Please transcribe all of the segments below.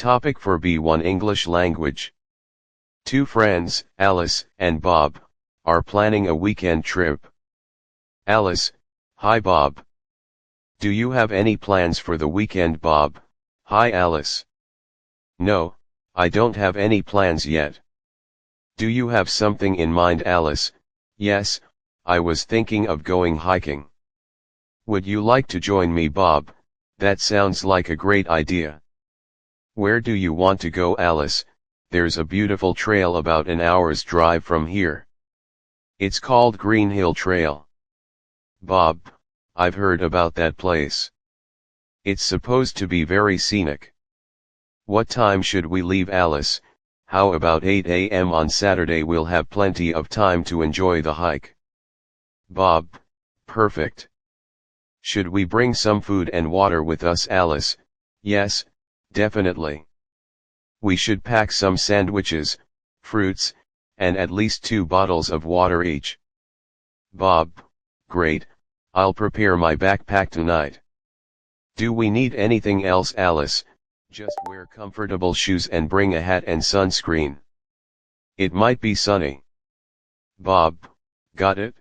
Topic for B1 English language. Two friends, Alice and Bob, are planning a weekend trip. Alice: Hi Bob. Do you have any plans for the weekend? Bob: Hi Alice. No, I don't have any plans yet. Do you have something in mind? Alice: Yes, I was thinking of going hiking. Would you like to join me? Bob: That sounds like a great idea. Where do you want to go? Alice: There's a beautiful trail about an hour's drive from here. It's called Green Hill Trail. Bob: I've heard about that place. It's supposed to be very scenic. What time should we leave? Alice: How about 8 a.m. on Saturday? We'll have plenty of time to enjoy the hike. Bob: Perfect. Should we bring some food and water with us? Alice: Yes, definitely. We should pack some sandwiches, fruits, and at least 2 bottles of water each. Bob: Great, I'll prepare my backpack tonight. Do we need anything else? Alice: Just wear comfortable shoes and bring a hat and sunscreen. It might be sunny. Bob: Got it?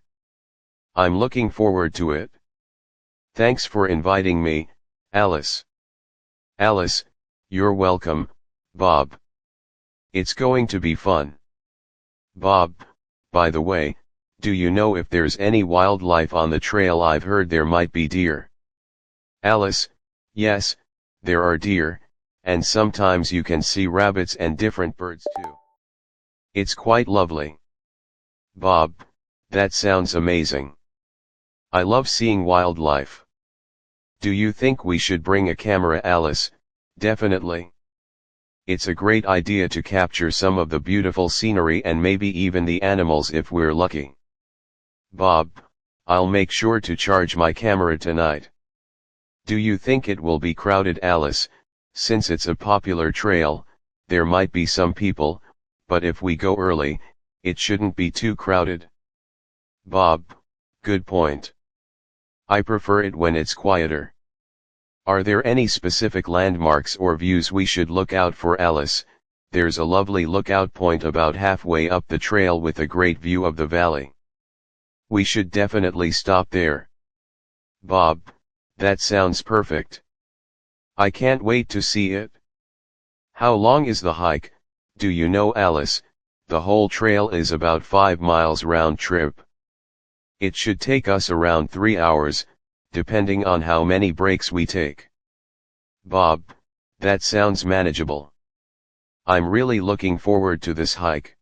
I'm looking forward to it. Thanks for inviting me, Alice. Alice: You're welcome, Bob. It's going to be fun. Bob: By the way, do you know if there's any wildlife on the trail? I've heard there might be deer. Alice: Yes, there are deer, and sometimes you can see rabbits and different birds too. It's quite lovely. Bob: That sounds amazing. I love seeing wildlife. Do you think we should bring a camera? Alice: Definitely. It's a great idea to capture some of the beautiful scenery and maybe even the animals if we're lucky. Bob: I'll make sure to charge my camera tonight. Do you think it will be crowded? Alice: Since it's a popular trail, there might be some people, but if we go early, it shouldn't be too crowded. Bob: Good point. I prefer it when it's quieter. Are there any specific landmarks or views we should look out for? Alice: There's a lovely lookout point about halfway up the trail with a great view of the valley. We should definitely stop there. Bob: That sounds perfect. I can't wait to see it. How long is the hike, do you know? Alice: The whole trail is about 5 miles round trip. It should take us around 3 hours, depending on how many breaks we take. Bob: That sounds manageable. I'm really looking forward to this hike.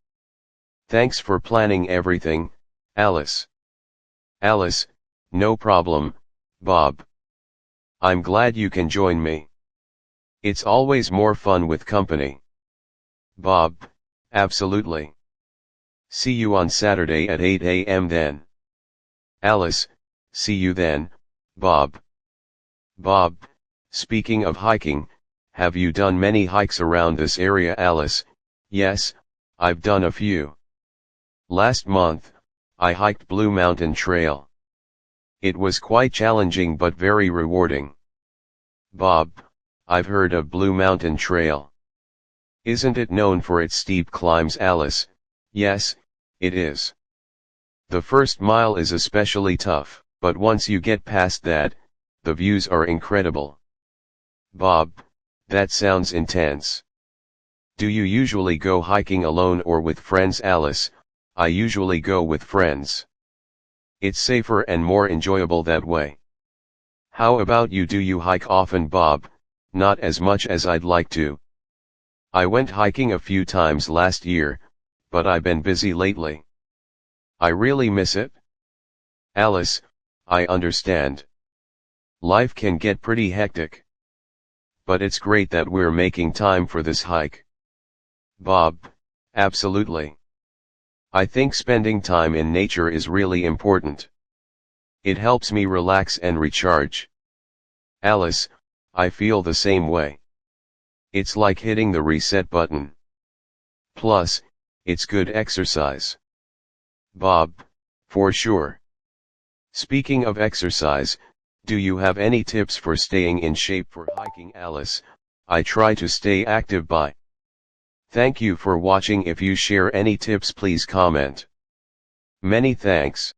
Thanks for planning everything, Alice. Alice: No problem, Bob. I'm glad you can join me. It's always more fun with company. Bob: Absolutely. See you on Saturday at 8 a.m. then. Alice: See you then, Bob. Bob: Speaking of hiking, have you done many hikes around this area? Alice: Yes, I've done a few. Last month, I hiked Blue Mountain Trail. It was quite challenging but very rewarding. Bob: I've heard of Blue Mountain Trail. Isn't it known for its steep climbs? Alice: Yes, it is. The first mile is especially tough, but once you get past that, the views are incredible. Bob: That sounds intense. Do you usually go hiking alone or with friends? Alice: I usually go with friends. It's safer and more enjoyable that way. How about you? Do you hike often? Bob: Not as much as I'd like to. I went hiking a few times last year, but I've been busy lately. I really miss it. Alice: I understand. Life can get pretty hectic. But it's great that we're making time for this hike. Bob: Absolutely. I think spending time in nature is really important. It helps me relax and recharge. Alice: I feel the same way. It's like hitting the reset button. Plus, it's good exercise. Bob: For sure. Speaking of exercise, do you have any tips for staying in shape for hiking? Alice: I try to stay active by. Thank you for watching. If you share any tips, please comment. Many thanks.